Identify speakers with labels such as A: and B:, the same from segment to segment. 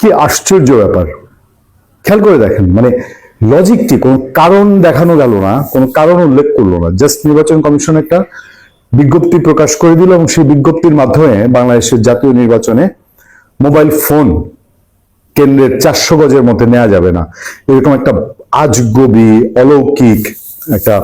A: কি আশ্চর্য ব্যাপার, খেয়াল করে দেখেন, মানে লজিকটি কোনো কারণ দেখানো গেল না, কোনো কারণ উল্লেখ করলো না, জাস্ট নির্বাচন কমিশন একটা বিজ্ঞপ্তি প্রকাশ করে দিল এবং সেই বিজ্ঞপ্তির মাধ্যমে বাংলাদেশের জাতীয় নির্বাচনে মোবাইল ফোন কেন্দ্রের 400 গজের মধ্যে নেওয়া যাবে না, এরকম একটা আজগবি অলৌকিক একটা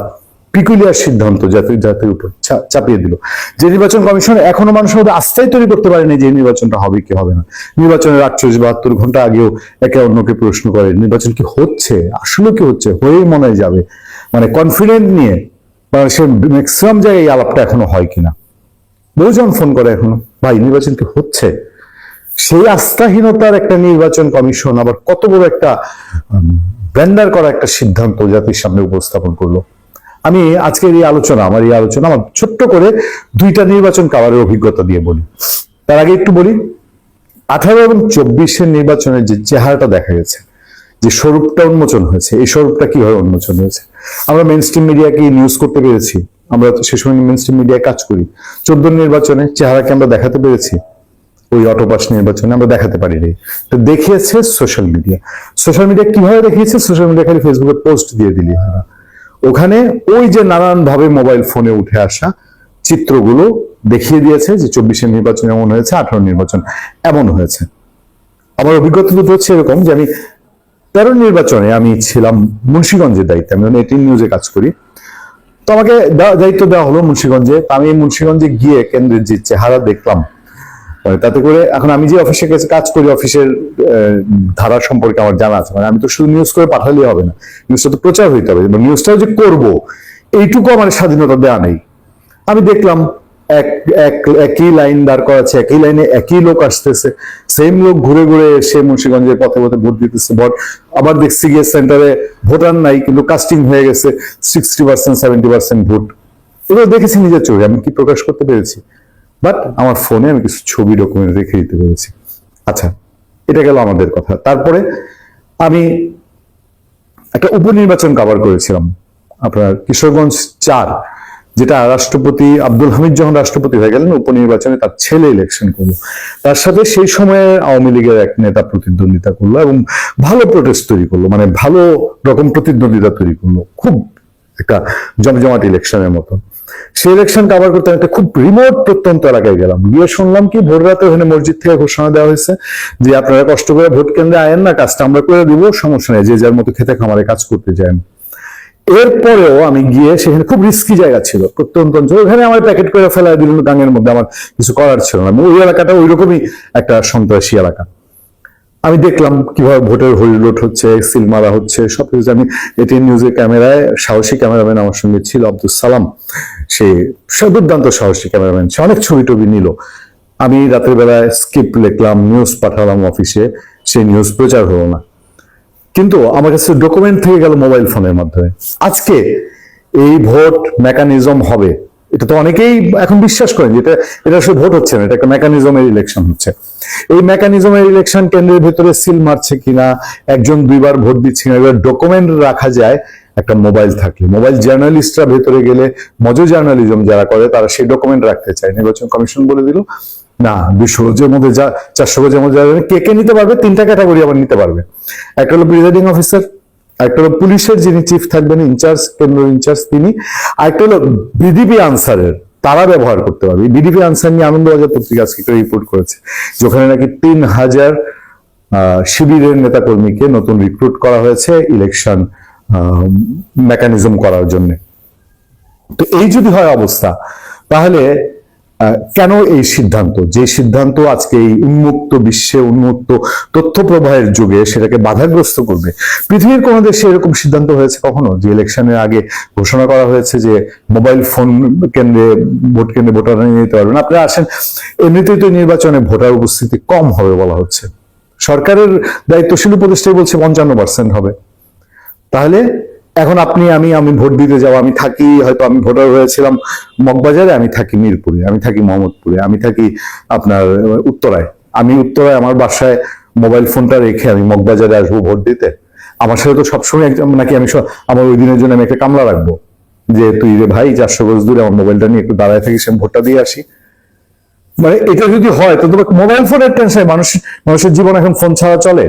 A: পিকুলিয়ার সিদ্ধান্ত জাতির উপর চাপিয়ে দিল। যে নির্বাচন কমিশন এখনো মানুষের মধ্যে আস্থাই তৈরি করতে পারেনি যে নির্বাচনটা হবে কি হবে না। নির্বাচনের 48-72 ঘন্টা আগেও একে অন্যকে প্রশ্ন করে নির্বাচন কি হচ্ছে, আসলে কি হচ্ছে, হয়েই মনে যাবে, মানে কনফিডেন্ট নিয়ে বাংলাদেশের ম্যাক্সিমাম জায়গায় এই আলাপটা এখনো হয় কিনা। বহুজন ফোন করে এখনো, ভাই নির্বাচন কি হচ্ছে। সেই আস্থাহীনতার একটা নির্বাচন কমিশন আবার কত বড় একটা ব্যান্ডার করা একটা সিদ্ধান্ত জাতির সামনে উপস্থাপন করলো। আমি আজকের আমার এই আলোচনা আমার ছোট্ট করে 2টা নির্বাচন কাভারের অভিজ্ঞতা দিয়ে বলি। তার আগে একটু বলি, 18 এবং 24-এর নির্বাচনের যে চেহারাটা দেখা গেছে, যে স্বরূপটা উন্মোচন হয়েছে, এই স্বরূপটা কিভাবে উন্মোচন হয়েছে। আমরা মেইন স্ট্রিম মিডিয়াকে নিউজ করতে পেরেছি, আমরা সে সময় মেইন স্ট্রিম মিডিয়ায় কাজ করি। 14 নির্বাচনে চেহারাকে আমরা দেখাতে পেরেছি, ওই অটোপাস নির্বাচনে আমরা দেখাতে পারিনি। তো দেখিয়েছে সোশ্যাল মিডিয়া। সোশ্যাল মিডিয়া কিভাবে দেখিয়েছে, সোশ্যাল মিডিয়া খালি ফেসবুকে পোস্ট দিয়ে দিলি হয় না, ওখানে ওই যে নানান ভাবে মোবাইল ফোনে উঠে আসা চিত্রগুলো দেখিয়ে দিয়েছে যে 24-এর নির্বাচন এমন হয়েছে, 18 নির্বাচন এমন হয়েছে। আমার অভিজ্ঞতা দুটো হচ্ছে এরকম যে আমি 13 নির্বাচনে আমি ছিলাম মুন্সিগঞ্জের দায়িত্বে, আমি 18 নিউজে কাজ করি। তো আমাকে দায়িত্ব দেওয়া হলো মুন্সিগঞ্জে। আমি মুন্সিগঞ্জে গিয়ে কেন্দ্রের যে চেহারা দেখলাম, তাতে করে এখন আমি যে অফিসের কাছে কাজ করি, অফিসের ধারা সম্পর্কে আমার জানা আছে। মানে আমি তো শুধু নিউজ করে পাঠালেই হবে না, নিউজটা তো প্রচার হইতে হবে, নিউজটাও যে করবো এইটুকু আমার স্বাধীনতা দেওয়া নেই। আমি দেখলাম একই লাইন দাঁড় করা আছে, একই লাইনে একই লোক আসতেছে, সেম লোক ঘুরে ঘুরে এসে মুন্সিগঞ্জের পথে পথে ভোট দিতেছে। ভোট আবার দেখছি গিয়ে সেন্টারে ভোটার নাই, কিন্তু কাস্টিং হয়ে গেছে 60%, 70% ভোট। এগুলো দেখেছি নিজের চোখে, আমি কি প্রকাশ করতে পেরেছি, বাট আমার ফোনে আমি কিছু ছবি ডকুমেন্ট রেখে দিতে পেরেছি। আচ্ছা, এটা গেল আমাদের কথা। তারপরে আমি একটা উপনির্বাচন কভার করেছিলাম, আপনার কিশোরগঞ্জ 4, যেটা রাষ্ট্রপতি আব্দুল হামিদ যখন রাষ্ট্রপতি হয়ে গেলেন, উপনির্বাচনে তার ছেলে ইলেকশন করলো, তার সাথে সেই সময়ে আওয়ামী লীগের এক নেতা প্রতিদ্বন্দ্বিতা করলো এবং ভালো প্রোটেস্ট তৈরি করলো, মানে ভালো রকম প্রতিদ্বন্দ্বিতা তৈরি করলো, খুব একটা জমজমাট ইলেকশনের মতো। সেই ইলেকশন কভার করতে একটা খুব রিমোট প্রত্যন্ত এলাকায় গেলাম, গিয়ে শুনলাম কি ভোর রাতে ওখানে মসজিদ থেকে ঘোষণা দেওয়া হয়েছে যে আপনারা কষ্ট করে ভোট কেন্দ্রে আয়েন না, কাজটা আমরা করে দিব, সমস্যা নেই, যে যার মতো খেতে খামারে কাজ করতে যান। এরপরেও আমি গিয়ে সেখানে খুব রিস্কি জায়গা ছিল, প্রত্যন্ত অঞ্চল, ওখানে আমার প্যাকেট করে ফেলা দিল গাঙের মধ্যে, আমার কিছু করার ছিল না। ওই এলাকাটা ওই রকমই একটা সন্ত্রাসী এলাকা। আমি দেখলাম কিভাবে ভোটের হরিলোট হচ্ছে, সিল মারা হচ্ছে, সবকিছু। আমি এটিএন নিউজের ক্যামেরায়, সাহসী ক্যামেরাম্যান আমার সঙ্গে ছিল আব্দুল সালাম, সে দুর্দান্ত সাহসী ক্যামেরাম্যান, সে অনেক ছবি টবি নিল। আমি রাতের বেলায় স্ক্রিপ্ট লিখলাম, নিউজ পাঠালাম অফিসে, সেই নিউজ প্রচার হলো না, কিন্তু আমার কাছে ডকুমেন্ট থেকে গেল মোবাইল ফোনের মাধ্যমে। আজকে এই ভোট মেকানিজম হবে, এটা তো অনেকেই এখন বিশ্বাস করেন, এটা শুধু ভোট হচ্ছে না, এটা একটা মেকানিজমের ইলেকশন হচ্ছে। এই মেকানিজমের ইলেকশন কেন্দ্রের ভেতরে সিল মারছে কিনা, একজন 2বার ভোট দিচ্ছে কিনা, এবার ডকুমেন্ট রাখা যায় একটা মোবাইল থাকলে। মোবাইল জার্নালিস্টরা ভেতরে গেলে, মজো জার্নালিজম যারা করে, তারা সেই ডকুমেন্ট রাখতে চায়। নির্বাচন কমিশন বলে দিল না, 200 গজের মধ্যে 400 গজের মধ্যে কে নিতে পারবে, 3টা ক্যাটাগরি আবার নিতে পারবে। একটা হলো প্রিজাইডিং অফিসার, একটা হলো পুলিশের যিনি চিফ থাকবেন, ইনচার্জ, কেন্দ্র ইনচার্জ তিনি, আরেকটা হলো বিডিপি আনসারের, তারা ব্যবহার করতে পারবে। বিডিপি আনসার নিয়ে আনন্দবাজার পত্রিকা আজকে একটা রিপোর্ট করেছে যে ওখানে নাকি 3000 শিবিরের নেতাকর্মীকে নতুন রিক্রুট করা হয়েছে ইলেকশন মেকানিজম করার জন্য। তো এই যদি হয় অবস্থা, তাহলে কেন এই সিদ্ধান্ত, যে সিদ্ধান্ত আজকে এই উন্মুক্ত বিশ্বে, উন্মুক্ত তথ্য প্রবাহের যুগে সেটাকে বাধাগ্রস্ত করবে। পৃথিবীর কোন দেশে এরকম সিদ্ধান্ত হয়েছে কখনো, যে ইলেকশনের আগে ঘোষণা করা হয়েছে যে মোবাইল ফোন কেন্দ্রে, ভোট কেন্দ্রে ভোটাররা নিয়ে যেতে পারবেন। আপনারা আসেন, এমনিতেই তো নির্বাচনে ভোটার উপস্থিতি কম হবে বলা হচ্ছে, সরকারের দায়িত্বশীল উপদেষ্টাই বলছে 55% হবে। তাহলে এখন আমি ভোট দিতে যাবো, আমি থাকি, হয়তো আমি ভোটার হয়েছিলাম মগবাজারে, আমি থাকি মিরপুরে, আমি থাকি মোহাম্মদপুরে, আমি থাকি আপনার উত্তরায়। আমি উত্তরায় আমার বাসায় মোবাইল ফোনটা রেখে আমি মগবাজারে আসবো ভোট দিতে? আমার সাথে তো সবসময় নাকি আমি আমার ওই দিনের জন্য আমি একটা কামলা রাখবো যে তুই রে ভাই 400 গজ দূরে আমার মোবাইলটা নিয়ে একটু দাঁড়ায় থাকিস, আমি ভোটটা দিয়ে আসি? মানে এটা যদি হয় তো তোমাকে মোবাইল ফোনের টেনশন, মানুষের জীবন এখন ফোন ছাড়া চলে।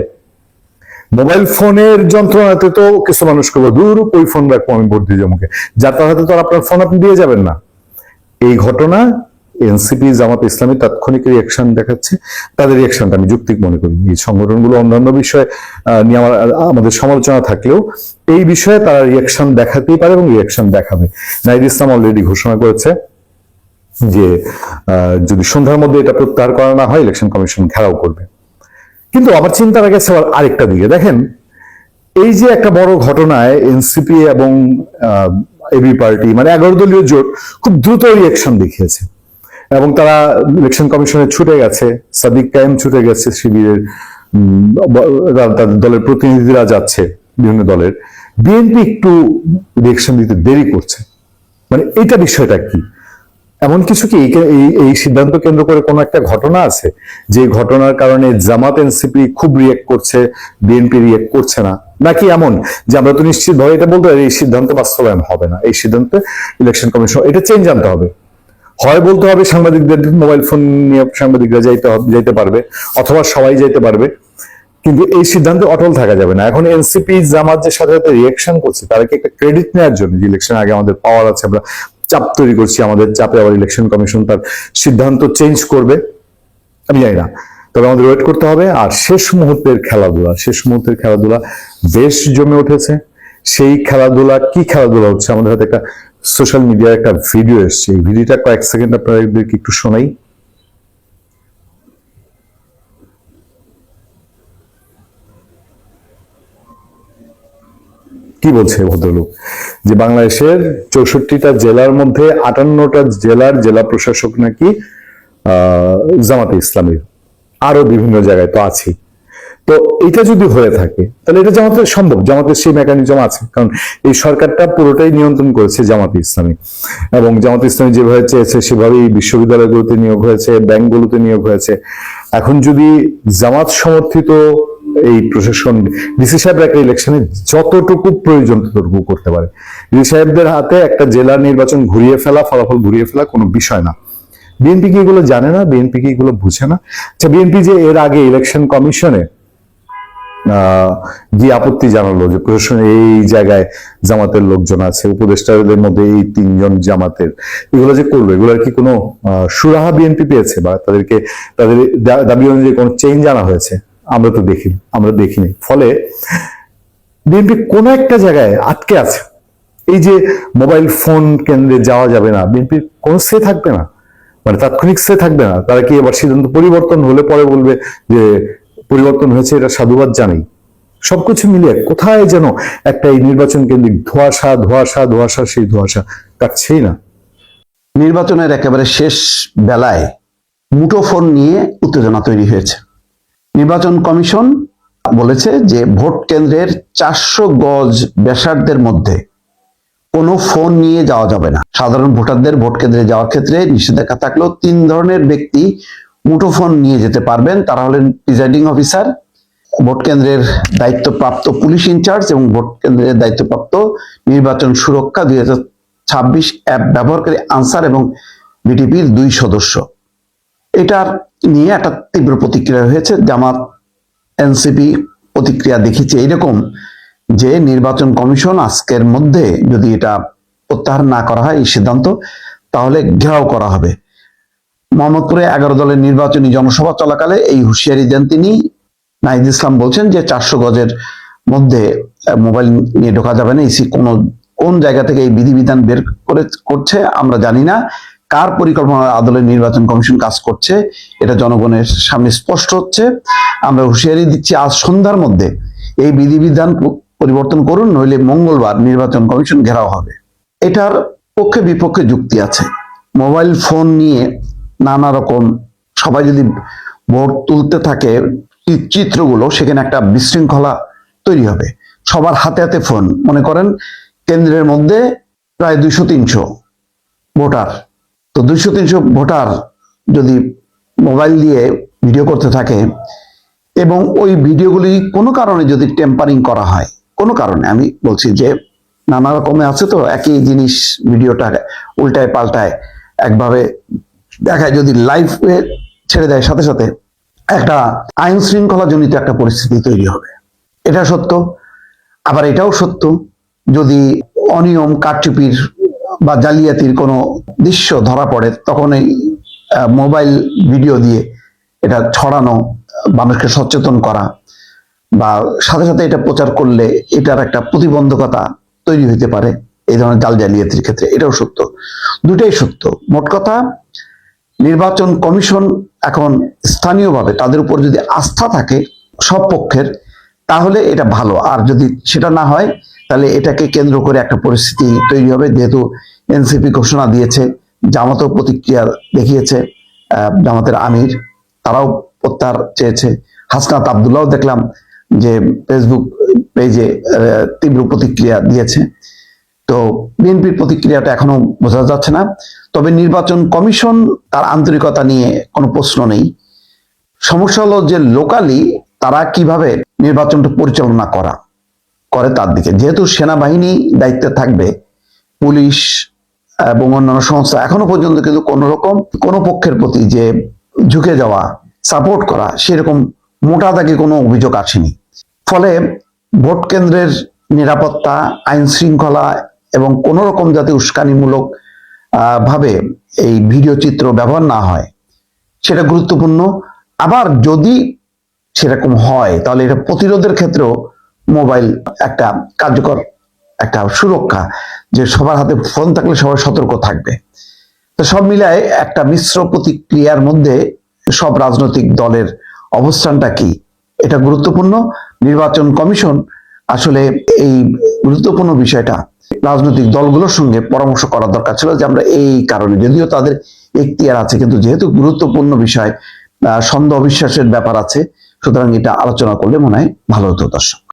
A: মোবাইল ফোনের যন্ত্রণাতে তো কিছু মানুষ করবো দূর ওই ফোন রাখবো, আমি ভোট দিয়ে যাবো, যার হাতে তো আপনার ফোন আপনি দিয়ে যাবেন না। এই ঘটনা এনসিপি জামাত ইসলামী তাৎক্ষণিক রিয়াকশন দেখাচ্ছে, তাদের রিয়াকশনটা আমি যৌক্তিক মনে করি। এই সংগঠনগুলো অন্যান্য বিষয় নিয়ে আমাদের সমালোচনা থাকলেও এই বিষয়ে তারা রিয়াকশন দেখাতেই পারে এবং রিয়াকশন দেখাবে। নাহিদ ইসলাম অলরেডি ঘোষণা করেছে যে যদি সন্ধ্যার মধ্যে এটা প্রত্যাহার করা না হয় ইলেকশন কমিশন ঘেরাও করবে। কিন্তু আমার চিন্তার আগে আরেকটা দিকে দেখেন, এই যে একটা বড় ঘটনায় এনসিপি এবং এবি পার্টি মানে 11 দলীয় জোট খুব দ্রুত রিয়াকশন দেখিয়েছে এবং তারা ইলেকশন কমিশনে ছুটে গেছে, সাদিক কায়েম ছুটে গেছে, শিবিরের তাদের দলের প্রতিনিধিরা যাচ্ছে বিভিন্ন দলের। বিএনপি একটু রিয়াকশন দিতে দেরি করছে, মানে এটা বিষয়টা কি? এমন কিছু কি এই সিদ্ধান্ত কেন্দ্র করে কোনো একটা ঘটনা আছে যে ঘটনার কারণে জামাত এনসিপি খুব রিয়েক্ট করছে, বিএনপি রিয়েক্ট করছে না? নাকি এমন যে আমরা তো নিশ্চিত ভাবে এটা বলতে পারি এই সিদ্ধান্ত বাস্তবায়ন হবে না, এই সিদ্ধান্তে ইলেকশন কমিশন এটা চেঞ্জ আনতে হবে? হয় বলতে হবে সাংবাদিকদের মোবাইল ফোন নিয়ে সাংবাদিকরা যাইতে পারবে, অথবা সবাই যাইতে পারবে, কিন্তু এই সিদ্ধান্তে অটল থাকা যাবে না। এখন এনসিপি জামাত যে সাথে সাথে রিয়েকশন করছে তারা কি একটা ক্রেডিট নেওয়ার জন্য যে ইলেকশন আগে আমাদের পাওয়ার আছে, আমরা চাপ তৈরি করছি, আমাদের চাপে আবার ইলেকশন কমিশন তার সিদ্ধান্ত চেঞ্জ করবে? আমি জানি না, তবে আমাদের ওয়েট করতে হবে। আর শেষ মুহূর্তের খেলাধুলা বেশ জমে উঠেছে। সেই খেলাধুলা কি খেলাধুলা হচ্ছে, আমাদের হাতে একটা সোশ্যাল মিডিয়ায় একটা ভিডিও এসছে, এই ভিডিওটা কয়েক সেকেন্ড আপনাদেরকে একটু শোনাই। কি বলছে ভদ্রলোক, যে বাংলাদেশের 64টা জেলার মধ্যে 58টা জেলার জেলা প্রশাসক নাকি জামাতে ইসলামীর, আরো বিভিন্ন জায়গায় তো আছে। তো এটা যদি হয়ে থাকে তাহলে এটা জামাতের সম্ভব, জামাতের সেই মেকানিজম আছে, কারণ এই সরকারটা পুরোটাই নিয়ন্ত্রণ করেছে জামাতে ইসলামী, এবং জামাতে ইসলামী যেভাবে চেয়েছে সেভাবেই বিশ্ববিদ্যালয়গুলোতে নিয়োগ হয়েছে, ব্যাংকগুলোতে নিয়োগ হয়েছে। এখন যদি জামাত সমর্থিত এই প্রশাসন ডিসি সাহেবরা একটা ইলেকশনে যতটুকু প্রয়োজন ততটুকু করতে পারে, ডিসি সাহেবদের হাতে একটা জেলা নির্বাচন ঘুরিয়ে ফেলা, ফলাফল ঘুরিয়ে ফেলা কোনো বিষয় না। বিএনপি কি এগুলো জানে না? বিএনপি কি এগুলো বুঝে না? আচ্ছা, বিএনপি যে এর আগে ইলেকশন কমিশনে গিয়ে আপত্তি জানালো যে প্রশাসনে এই জায়গায় জামাতের লোকজন আছে, উপদেষ্টাদের মধ্যে এই 3 জন জামাতের, এগুলো যে করলো এগুলোর কি কোনো সুরাহা বিএনপি পেয়েছে, বা তাদের দাবি অনুযায়ী কোনো চেঞ্জ আনা হয়েছে? আমরা দেখিনি। ফলে বিএনপি কোন একটা জায়গায় আটকে আছে। এই যে মোবাইল ফোন কেন্দ্রে যাওয়া যাবে না, বিএনপির কোন সে থাকবে না, মানে তাৎক্ষণিক সে থাকবে না। তারা কি এবার সিদ্ধান্ত পরিবর্তন হলে পরে বলবে যে পরিবর্তন হয়েছে, এটা সাধুবাদ জানাই। সবকিছু মিলিয়ে কোথায় যেন একটা এই নির্বাচন কেন্দ্রিক ধোঁয়াশা, সেই ধোঁয়াশা কাটছেই না।
B: নির্বাচনের একেবারে শেষ বেলায় মুঠোফোন নিয়ে উত্তেজনা তৈরি হয়েছে। নির্বাচন কমিশন বলেছে যে ভোট কেন্দ্রের 400 গজ ব্যাসার্ধের মধ্যে কোনো ফোন নিয়ে যাওয়া যাবে না। সাধারণ ভোটারদের ভোট কেন্দ্রে যাওয়ার ক্ষেত্রে নিষেধাজ্ঞা থাকলেও 3 ধরনের ব্যক্তি মুঠোফোন নিয়ে যেতে পারবেন। তারা হলেন প্রিজাইডিং অফিসার, ভোট কেন্দ্রের দায়িত্বপ্রাপ্ত পুলিশ ইনচার্জ এবং ভোট কেন্দ্রের দায়িত্বপ্রাপ্ত নির্বাচন সুরক্ষা 2026 অ্যাপ ব্যবহারকারী আনসার এবং বিটিপির 2 সদস্য। এটার নিয়ে একটা তীব্র প্রতিক্রিয়া হয়েছে। জামাত এনসিপি প্রতিক্রিয়া দেখিয়েছে এইরকম যে নির্বাচন কমিশন আজকের মধ্যে যদি এটা প্রত্যাহার না করা হয় এই সিদ্ধান্ত, তাহলে ঘেরাও করা হবে। মোহাম্মদপুরে 11 দলের নির্বাচনী জনসভা চলাকালে এই হুঁশিয়ারি দেন তিনি। নাহিদ ইসলাম বলছেন যে 400 গজের মধ্যে মোবাইল নিয়ে ঢোকা যাবে না। ইসি কোন জায়গা থেকে এই বিধিবিধান বের করছে আমরা জানি না। কার পরিকল্পনার আদলে নির্বাচন কমিশন কাজ করছে এটা জনগণের সামনে স্পষ্ট হচ্ছে। আমরা হুঁশিয়ারি দিচ্ছি, আজ সন্ধ্যার মধ্যে এই বিধিবিধান পরিবর্তন করুন, নইলে মঙ্গলবার নির্বাচন কমিশন ঘেরাও হবে। এটার পক্ষে বিপক্ষে যুক্তি আছে। মোবাইল ফোন নিয়ে নানা রকম সবাই যদি ভোট তুলতে থাকে চিত্রগুলো, সেখানে একটা বিশৃঙ্খলা তৈরি হবে। সবার হাতে হাতে ফোন, মনে করেন কেন্দ্রের মধ্যে প্রায় 200-300 ভোটার, তো 200-300 ভোটার যদি মোবাইল দিয়ে ভিডিও করতে থাকে এবং ওই ভিডিওগুলি কোনো কারণে যদি টেম্পারিং করা হয়, কোনো কারণে, আমি বলছি যে নানা রকমে আছে তো, একই জিনিস ভিডিওটা উল্টায় পাল্টায় একভাবে দেখায়, যদি লাইভে ছেড়ে দেয়, সাথে সাথে একটা আইন শৃঙ্খলা জনিত একটা পরিস্থিতি তৈরি হবে। এটা সত্য। আবার এটাও সত্য, যদি অনিয়ম, কারচুপির বা জালিয়াতির কোনো দৃশ্য ধরা পড়ে, তখন এই মোবাইল ভিডিও দিয়ে এটা ছড়ানো, মানুষকে সচেতন করা, বা সাথে সাথে এটা প্রচার করলে এটার একটা প্রতিবন্ধকতা তৈরি হতে পারে এই ধরনের জাল জালিয়াতির ক্ষেত্রে। এটাও সত্য, দুটাই সত্য। মোট কথা, নির্বাচন কমিশন এখন স্থানীয়ভাবে তাদের উপর যদি আস্থা থাকে সব পক্ষের, তাহলে এটা ভালো। আর যদি সেটা না হয়, তাহলে এটাকে কেন্দ্র করে একটা পরিস্থিতি তৈরি হবে। যেহেতু এনসিপি ঘোষণা দিয়েছে, জামাতও প্রতিক্রিয়া দেখিয়েছে, জামাতের আমির তারাও প্রত্যাহার চেয়েছে, হাসনাত আব্দুল্লাহ দেখলাম যে ফেসবুক পেজে তীব্র প্রতিক্রিয়া দিয়েছে। তো বিএনপির প্রতিক্রিয়াটা এখনো বোঝা যাচ্ছে না। তবে নির্বাচন কমিশন তার আন্তরিকতা নিয়ে কোনো প্রশ্ন নেই। সমস্যা হলো যে লোকালি তারা কিভাবে নির্বাচনটা পরিচালনা করে তার দিকে। যেহেতু সেনাবাহিনী দায়িত্বে থাকবে, পুলিশ এবং অন্যান্য সংস্থা এখনো পর্যন্ত কিন্তু কোনো রকম কোনো পক্ষের প্রতি যে ঝুঁকে যাওয়া, সাপোর্ট করা, সেরকম মোটা দাগে কোনো অভিযোগ আসেনি। ফলে ভোট কেন্দ্রের নিরাপত্তা, আইন শৃঙ্খলা এবং কোন রকম যাতে উস্কানিমূলক ভাবে এই ভিডিও চিত্র ব্যবহার না হয়, সেটা গুরুত্বপূর্ণ। আবার যদি সেরকম হয়, তাহলে এটা প্রতিরোধের ক্ষেত্রেও মোবাইল একটা কার্যকর একটা সুরক্ষা, যে সবার হাতে ফোন থাকলে সবাই সতর্ক থাকবে। তো সব মিলায় একটা মিশ্র প্রতিক্রিয়ার মধ্যে সব রাজনৈতিক দলের অবস্থানটা কি, এটা গুরুত্বপূর্ণ। নির্বাচন কমিশন আসলে এই গুরুত্বপূর্ণ বিষয়টা রাজনৈতিক দলগুলোর সঙ্গে পরামর্শ করা দরকার ছিল, যে আমরা এই কারণে, যদিও তাদের এখতিয়ার আছে, কিন্তু যেহেতু গুরুত্বপূর্ণ বিষয়, সন্দেহ বিশ্বাসের ব্যাপার আছে, সুতরাং এটা আলোচনা করলে মনে হয় ভালো হতো। দর্শক।